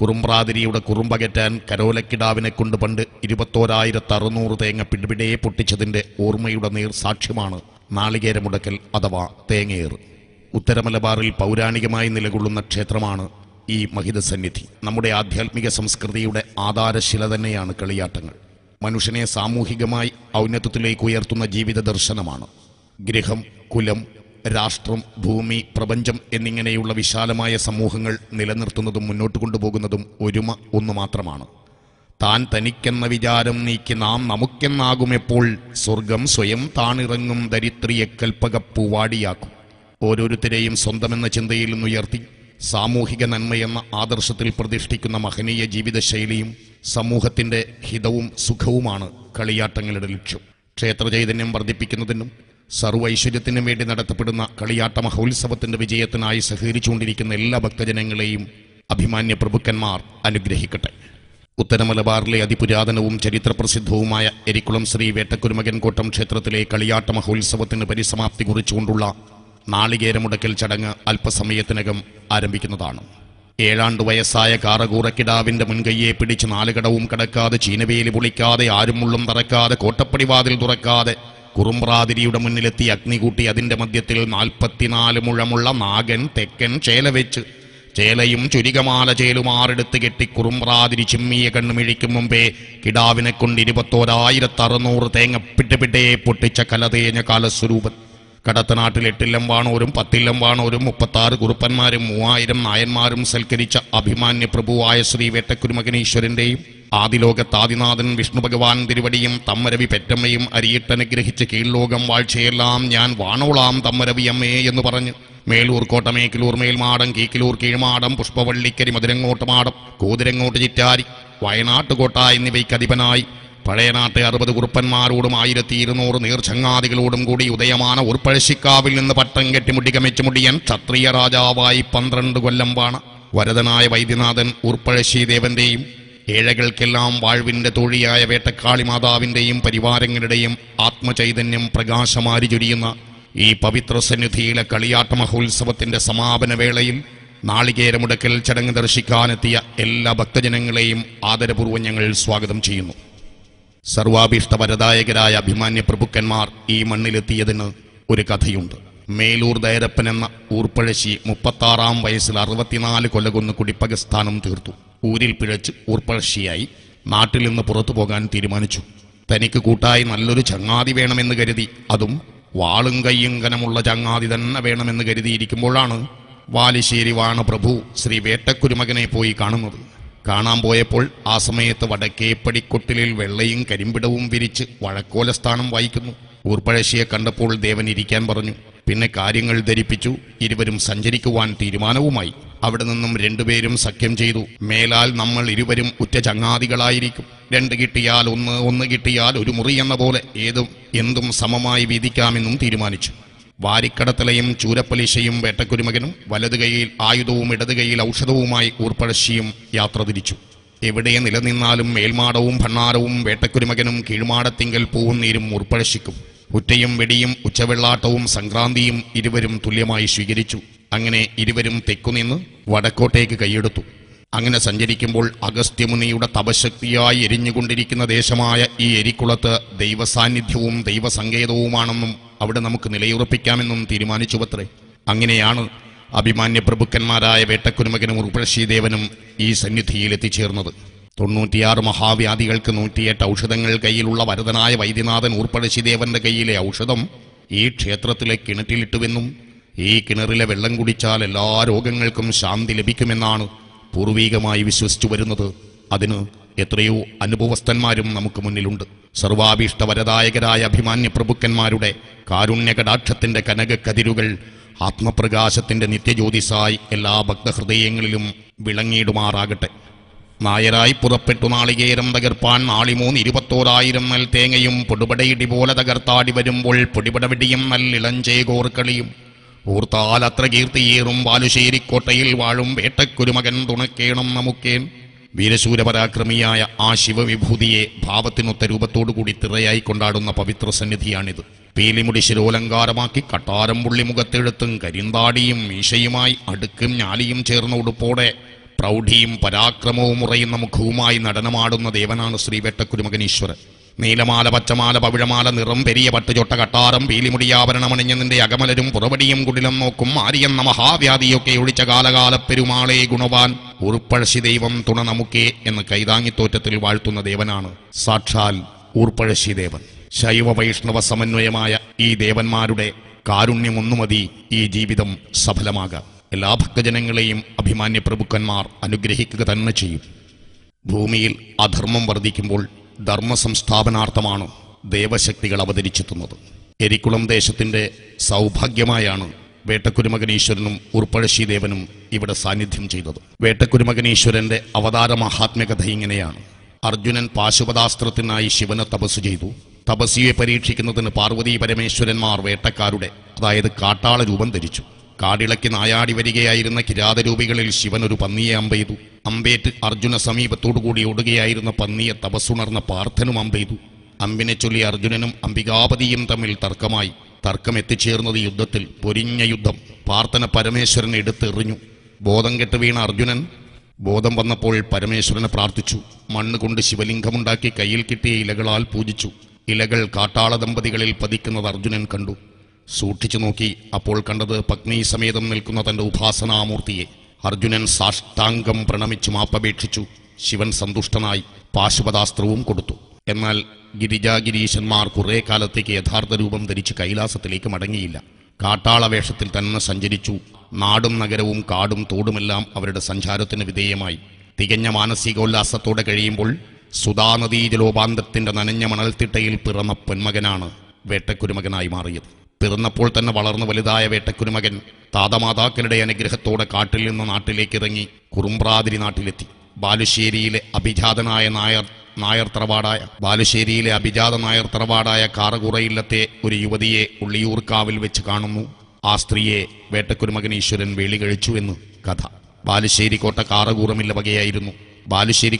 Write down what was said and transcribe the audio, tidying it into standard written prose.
കുറുമ്പ്രാതിരിയുടെ കുറുമ്പകറ്റാൻ കരോലക്കിടാവിനെ കൊണ്ട് പണ്ട് 21,600 തേങ്ങ പിടിപിടയെ പൊട്ടിച്ചതിന്റെ ഓർമ്മയുടെ നേർസാക്ഷ്യമാണ് നാളികേരമുടക്കൽ അഥവാ തേങ്ങയേറ്. ഉത്തരമലബാറിൽ പൗരാണികമായി നിലകൊള്ളുന്ന ക്ഷേത്രമാണ് ഈ മഹിതസന്നിധി. നമ്മുടെ ആധ്യാത്മിക സംസ്കൃതിയുടെ ആധാരശില തന്നെയാണ് കളിയാട്ടങ്ങൾ. മനുഷ്യനെ സാമൂഹികമായി ഔന്നത്യത്തിലേക്ക് ഉയർത്തുന്ന ജീവിത ദർശനമാണ്. ഗൃഹം, കുലം, രാഷ്ട്രം, ഭൂമി, പ്രപഞ്ചം എന്നിങ്ങനെയുള്ള വിശാലമായ സമൂഹങ്ങൾ നിലനിർത്തുന്നതും മുന്നോട്ട് കൊണ്ടുപോകുന്നതും ഒരുമ ഒന്നു മാത്രമാണ്. താൻ തനിക്കെന്ന വിചാരം നീക്കി നാം നമുക്കെന്നാകുമെപ്പോൾ സ്വർഗം സ്വയം താണിറങ്ങും ദരിദ്രിയെ കൽപ്പകപ്പൂവാടിയാക്കും. ഓരോരുത്തരെയും സ്വന്തമെന്ന ചിന്തയിൽ നിന്നുയർത്തി സാമൂഹിക നന്മയെന്ന ആദർശത്തിൽ പ്രതിഷ്ഠിക്കുന്ന മഹനീയ ജീവിതശൈലിയും സമൂഹത്തിന്റെ ഹിതവും സുഖവുമാണ് കളിയാട്ടങ്ങളുടെ ലക്ഷ്യം. ക്ഷേത്രചൈതന്യം വർദ്ധിപ്പിക്കുന്നതിനും സർവൈശ്വര്യത്തിനും വേണ്ടി നടത്തപ്പെടുന്ന കളിയാട്ട മഹോത്സവത്തിന്റെ വിജയത്തിനായി സഹകരിച്ചുകൊണ്ടിരിക്കുന്ന എല്ലാ ഭക്തജനങ്ങളെയും അഭിമാന്യ പ്രഭുക്കന്മാർ അനുഗ്രഹിക്കട്ടെ. ഉത്തരമലബാറിലെ അതിപുരാതനവും ചരിത്രപ്രസിദ്ധവുമായ എരിക്കുളം ശ്രീ വേട്ടക്കുരുമകൻ കോട്ടം ക്ഷേത്രത്തിലെ കളിയാട്ട മഹോത്സവത്തിന് പരിസമാപ്തി കുറിച്ചുകൊണ്ടുള്ള നാളികേരമുടക്കൽ ചടങ്ങ് അല്പസമയത്തിനകം ആരംഭിക്കുന്നതാണ്. 7 ആണ്ട് വയസ്സായ കാറകൂറക്കിടാവിന്റെ മുൻകൈയെ പിടിച്ച് 4 കടവും കടക്കാതെ, ചീനവേലി പൊളിക്കാതെ, ആരുമുള്ളും തറക്കാതെ, കോട്ടപ്പടിവാതിൽ തുറക്കാതെ കുറുമ്പ്രാതിരിയുടെ മുന്നിലെത്തി അഗ്നി കൂട്ടി അതിന്റെ മധ്യത്തിൽ 44 മുഴമുള്ള നാഗൻ തെക്കൻ ചേല വെച്ച് ചേലയും ചുരികമാല ചേലുമാറെടുത്ത് കെട്ടി കുറുമ്പ്രാതിരി ചിമ്മിയ കണ്ണുമിഴിക്കും മുമ്പേ കിടാവിനെ കൊണ്ട് 21,600 തേങ്ങ പിട്ടുപിട്ടയെ പൊട്ടിച്ച കലതേഞ്ഞ കാലസ്വരൂപൻ. കടത്തനാട്ടിൽ 8 ഇല്ലം വാണോരും 10 ഇല്ലം വാണോരും 36 കുറുപ്പന്മാരും 3000 നായന്മാരും സൽക്കരിച്ച അഭിമാന്യ പ്രഭുവായ ശ്രീ വേട്ടക്കുരുമകനീശ്വരന്റെയും ആദിലോകത്താദിനാഥൻ വിഷ്ണു ഭഗവാൻ തിരുവടിയും തമ്മരവി പെറ്റമ്മയും അരിയിട്ടനുഗ്രഹിച്ച് കീഴ്ലോകം വാഴ്ചയെല്ലാം ഞാൻ വാണോളാം തമ്മരവി അമ്മേ എന്ന് പറഞ്ഞ് മേലൂർ കോട്ടമേക്കിലൂർ മേൽമാടം, കീക്കിലൂർ കീഴ്മാടം, പുഷ്പവള്ളിക്കരി, മധുരങ്ങോട്ട് മാടം, കൂതിരങ്ങോട്ട് ചിറ്റാരി, വയനാട്ടുകോട്ട എന്നിവയ്ക്ക് അധിപനായി പഴയനാട്ടെ 60 കുറുപ്പന്മാരോടും 1200 നീർച്ചങ്ങാതികളോടും കൂടി ഉദയമാന ഉർപ്പഴശ്ശിക്കാവിൽ നിന്ന് പട്ടം കെട്ടി മുടികമിച്ച് മുടിയൻ ക്ഷത്രിയ രാജാവായി 12 കൊല്ലം വാണ വരദനായ വൈദ്യനാഥൻ ഉർപ്പഴശ്ശി ദേവന്റെയും ഏഴകൾക്കെല്ലാം വാഴ്വിന്റെ തോഴിയായ വേട്ടക്കാളി മാതാവിന്റെയും പരിവാരങ്ങളുടെയും ആത്മചൈതന്യം പ്രകാശമാരി ചൊരിയുന്ന ഈ പവിത്ര സന്നിധിയിലെ കളിയാട്ട മഹോത്സവത്തിന്റെ സമാപന വേളയിൽ നാളികേരമുടക്കൽ ചടങ്ങ് ദർശിക്കാനെത്തിയ എല്ലാ ഭക്തജനങ്ങളെയും ആദരപൂർവ്വം ഞങ്ങൾ സ്വാഗതം ചെയ്യുന്നു. സർവാഭീഷ്ടവരദായകരായ അഭിമാന്യ പ്രഭുക്കന്മാർ ഈ മണ്ണിലെത്തിയതിന് ഒരു കഥയുണ്ട്. മേലൂർ ദയരപ്പൻ എന്ന ഊർപ്പഴശ്ശി 36-ാം വയസ്സിൽ 64 കൊല്ലകൊന്ന് കുടിപ്പകസ്ഥാനം തീർത്തു. ഊരിൽ പിഴച്ച് ഊർപ്പഴശ്ശിയായി നാട്ടിൽ നിന്ന് പുറത്തു പോകാൻ തീരുമാനിച്ചു. തനിക്ക് കൂട്ടായി നല്ലൊരു ചങ്ങാതി വേണമെന്ന് കരുതി, അതും വാളും കയ്യും കനമുള്ള ചങ്ങാതി തന്നെ വേണമെന്ന് കരുതിയിരിക്കുമ്പോഴാണ് വാലിശ്ശേരി വാണ പ്രഭു ശ്രീ വേട്ടക്കുരുമകനെ പോയി കാണുന്നത്. കാണാൻ പോയപ്പോൾ ആ സമയത്ത് വടക്കേപ്പടിക്കൊട്ടിലിൽ വെള്ളയും കരിമ്പിടവും വിരിച്ച് വഴക്കോലസ്ഥാനം വായിക്കുന്നു. ഊർപ്പഴശ്ശിയെ കണ്ടപ്പോൾ ദേവൻ ഇരിക്കാൻ പറഞ്ഞു. പിന്നെ കാര്യങ്ങൾ ധരിപ്പിച്ചു. ഇരുവരും സഞ്ചരിക്കുവാൻ തീരുമാനവുമായി. അവിടെ നിന്നും 2 പേരും സഖ്യം ചെയ്തു. മേലാൽ നമ്മൾ ഇരുവരും ഉറ്റ ചങ്ങാതികളായിരിക്കും. 2 കിട്ടിയാൽ 1, 1 കിട്ടിയാൽ 1 മുറി എന്ന പോലെ എന്തും സമമായി വീതിക്കാമെന്നും തീരുമാനിച്ചു. വാരിക്കടത്തലയും ചൂരപ്പലിശയും വേട്ടക്കുരുമകനും വലതു കൈയിൽ ആയുധവും ഇടതു കൈയിൽ ഔഷധവുമായി ഊർപ്പഴശ്ശിയും യാത്ര തിരിച്ചു. എവിടെ നിലനിന്നാലും മേൽമാടവും ഭണ്ണാരവും വേട്ടക്കുരുമകനും കീഴ്മാടത്തിങ്കൽ പൂവും നീരും ഊർപ്പഴശ്ശിക്കും. ഉറ്റയും വെടിയും ഉച്ചവെള്ളാട്ടവും സംക്രാന്തിയും ഇരുവരും തുല്യമായി സ്വീകരിച്ചു. അങ്ങനെ ഇരുവരും തെക്കുനിന്ന് വടക്കോട്ടേക്ക് കൈയെടുത്തു. അങ്ങനെ സഞ്ചരിക്കുമ്പോൾ അഗസ്ത്യമുനിയുടെ തപശക്തിയായി എരിഞ്ഞുകൊണ്ടിരിക്കുന്ന ദേശമായ ഈ എരിക്കുളത്ത് ദൈവസാന്നിധ്യവും ദൈവസങ്കേതവുമാണെന്നും അവിടെ നമുക്ക് നിലയുറപ്പിക്കാമെന്നും തീരുമാനിച്ചുവത്രേ. അങ്ങനെയാണ് അഭിമാന്യ പ്രഭുക്കന്മാരായ വേട്ടക്കുരുമകനും ഊർപ്പഴശ്ശിദേവനും ഈ സന്നിധിയിൽ എത്തിച്ചേർന്നത്. 96 മഹാവ്യാധികൾക്ക് 108 ഔഷധങ്ങൾ കയ്യിലുള്ള വരദനായ വൈദ്യനാഥൻ ഊർപ്പഴശ്ശിദേവന്റെ കയ്യിലെ ഔഷധം ഈ ക്ഷേത്രത്തിലെ കിണറ്റിലിട്ടുവെന്നും ഈ കിണറിലെ വെള്ളം കുടിച്ചാൽ എല്ലാ രോഗങ്ങൾക്കും ശാന്തി ലഭിക്കുമെന്നാണ് പൂർവീകമായി വിശ്വസിച്ചു വരുന്നത്. അതിന് എത്രയോ അനുഭവസ്ഥന്മാരും നമുക്ക് മുന്നിലുണ്ട്. സർവാഭീഷ്ടവരദായകരായ അഭിമാന്യ പ്രഭുക്കന്മാരുടെ കാരുണ്യകടാക്ഷത്തിന്റെ കനകക്കതിരുകൾ ആത്മപ്രകാശത്തിന്റെ നിത്യജ്യോതിസായി എല്ലാ ഭക്തഹൃദയങ്ങളിലും വിളങ്ങിയിടുമാറാകട്ടെ. നായരായി പുറപ്പെട്ടു നാളികേരം തകർപ്പാൻ നാളിമൂന്ന് 21,000 നൽ തേങ്ങയും പൊടുപടയിടി പോലെ തകർത്താടി വരുമ്പോൾ പൊടിപടവിടിയും നല്ലിളഞ്ചേകോർക്കളിയും ഓർത്താൽ അത്ര കീർത്തിയേറും ബാലുശ്ശേരിക്കോട്ടയിൽ വാഴും വേട്ടക്കുരുമകൻ തുണക്കേണം നമുക്കേൻ. വീരശൂരപരാക്രമിയായ ആ ശിവവിഭൂതിയെ ഭാവത്തിനൊത്ത രൂപത്തോടുകൂടി തിറയായി കൊണ്ടാടുന്ന പവിത്ര സന്നിധിയാണിത്. പീലിമുടി ശിരോലങ്കാരമാക്കി കട്ടാരം പുള്ളി മുഖത്തെഴുത്തും കരിന്താടിയും മീശയുമായി അടുക്കും ഞാലിയും ചേർന്ന ഉടുപ്പോടെ പ്രൗഢിയും പരാക്രമവും ഉറയുന്ന മുഖവുമായി നടനമാടുന്ന ദേവനാണ് ശ്രീ വേട്ടക്കുരുമകൻ ഈശ്വരൻ. നീലമാല, പച്ചമാല, പവിഴമാല, നിറം പെരിയ പട്ടുചൊട്ട കട്ടാരം, പീലിമുടിയാഭരണമണിഞ്ഞ നിന്റെ അകമലരും പുറവടിയും കുടിലം നോക്കും മാരിയെന്ന മഹാവ്യാധിയൊക്കെ ഒഴിച്ച കാലകാല പെരുമാളെ ഗുണവാൻ ഊർപ്പഴശ്ശി ദൈവം തുണ നമുക്കേ എന്ന് കൈതാങ്ങിത്തോറ്റത്തിൽ വാഴ്ത്തുന്ന ദേവനാണ് സാക്ഷാൽ ഊർപ്പഴശ്ശി ദേവൻ. ശൈവ വൈഷ്ണവ സമന്വയമായ ഈ ദേവന്മാരുടെ കാരുണ്യമൊന്നു മതി ഈ ജീവിതം സഫലമാകാൻ. എല്ലാ ഭക്തജനങ്ങളെയും അഭിമാന്യ പ്രഭുക്കന്മാർ അനുഗ്രഹിക്കുക തന്നെ ചെയ്യും. ഭൂമിയിൽ അധർമ്മം വർദ്ധിക്കുമ്പോൾ ധർമ്മ സംസ്ഥാപനാർത്ഥമാണ് ദേവശക്തികൾ അവതരിച്ചെത്തുന്നത്. എരിക്കുളം ദേശത്തിന്റെ സൗഭാഗ്യമായാണ് വേട്ടക്കുരുമകനീശ്വരനും ഊർപ്പഴശ്ശി ദേവനും ഇവിടെ സാന്നിധ്യം ചെയ്തത്. വേട്ടക്കുരുമകനീശ്വരന്റെ അവതാര മഹാത്മ്യകഥ ഇങ്ങനെയാണ്. അർജുനൻ പാശുപതാസ്ത്രത്തിനായി ശിവനെ തപസ് ചെയ്തു. തപസ്വിയെ പരീക്ഷിക്കുന്നതിന് പാർവതീ പരമേശ്വരന്മാർ വേട്ടക്കാരുടെ, അതായത് കാട്ടാള രൂപം ധരിച്ചു. കാടിളക്കി നായാടി വരികയായിരുന്ന കിരാതരൂപികളിൽ ശിവൻ ഒരു പന്നിയെ അമ്പെയ്തു. അമ്പേറ്റ് അർജുന സമീപത്തോടുകൂടി ഓടുകയായിരുന്ന പന്നിയെ തപസ്സുണർന്ന പാർത്ഥനും അമ്പെയ്തു. അമ്പിനെ ചൊല്ലി അർജുനനും അംബികാപതിയും തമ്മിൽ തർക്കമായി. തർക്കം എത്തിച്ചേർന്നത് യുദ്ധത്തിൽ. പൊരിഞ്ഞ യുദ്ധം. പാർത്ഥന പരമേശ്വരനെ എടുത്തെറിഞ്ഞു. ബോധം കെട്ട് വീണ അർജുനൻ ബോധം വന്നപ്പോൾ പരമേശ്വരനെ പ്രാർത്ഥിച്ചു. മണ്ണ് കൊണ്ട് ശിവലിംഗമുണ്ടാക്കി കയ്യിൽ കിട്ടിയ ഇലകളാൽ പൂജിച്ചു. ഇലകൾ കാട്ടാള ദമ്പതികളിൽ പതിക്കുന്നത് അർജുനൻ കണ്ടു. സൂക്ഷിച്ചു നോക്കി. അപ്പോൾ കണ്ടത് പത്നി സമേതം നിൽക്കുന്ന തന്റെ ഉപാസനാമൂർത്തിയെ. അർജുനൻ സാഷ്ടാംഗം പ്രണമിച്ച് മാപ്പപേക്ഷിച്ചു. ശിവൻ സന്തുഷ്ടനായി പാശുപതാസ്ത്രവും കൊടുത്തു. എന്നാൽ ഗിരിജാഗിരീശന്മാർ കുറെ കാലത്തേക്ക് യഥാർത്ഥ രൂപം ധരിച്ച് കൈലാസത്തിലേക്ക് മടങ്ങിയില്ല. കാട്ടാള വേഷത്തിൽ തന്നെ സഞ്ചരിച്ചു. നാടും നഗരവും കാടും തോടുമെല്ലാം അവരുടെ സഞ്ചാരത്തിന് വിധേയമായി. തികഞ്ഞ മാനസികോല്ലാസത്തോടെ കഴിയുമ്പോൾ സുധാനദീ ജലോപാന്തത്തിന്റെ നനഞ്ഞ മണൽത്തിട്ടയിൽ പിറന്ന പൊന്മകനാണ് വേട്ടക്കുരുമകനായി മാറിയത്. പിറന്നപ്പോൾ തന്നെ വളർന്നു വലുതായ വേട്ടക്കുരുമകൻ താതമാതാക്കളുടെ അനുഗ്രഹത്തോടെ കാട്ടിൽ നിന്ന് നാട്ടിലേക്ക് ഇറങ്ങി കുറുമ്പ്രാതിരി നാട്ടിലെത്തി. ബാലുശ്ശേരിയിലെ അഭിജാത നായർ തറവാടായ കാറകുറയില്ലത്തെ ഒരു യുവതിയെ ഉള്ളിയൂർക്കാവിൽ വെച്ച് കാണുന്നു. ആ സ്ത്രീയെ വേട്ടക്കുരുമകൻ ഈശ്വരൻ വേളി കഴിച്ചു എന്ന് കഥ. ബാലുശ്ശേരി കോട്ട കാറകൂറമില്ല വകയായിരുന്നു. ബാലുശ്ശേരി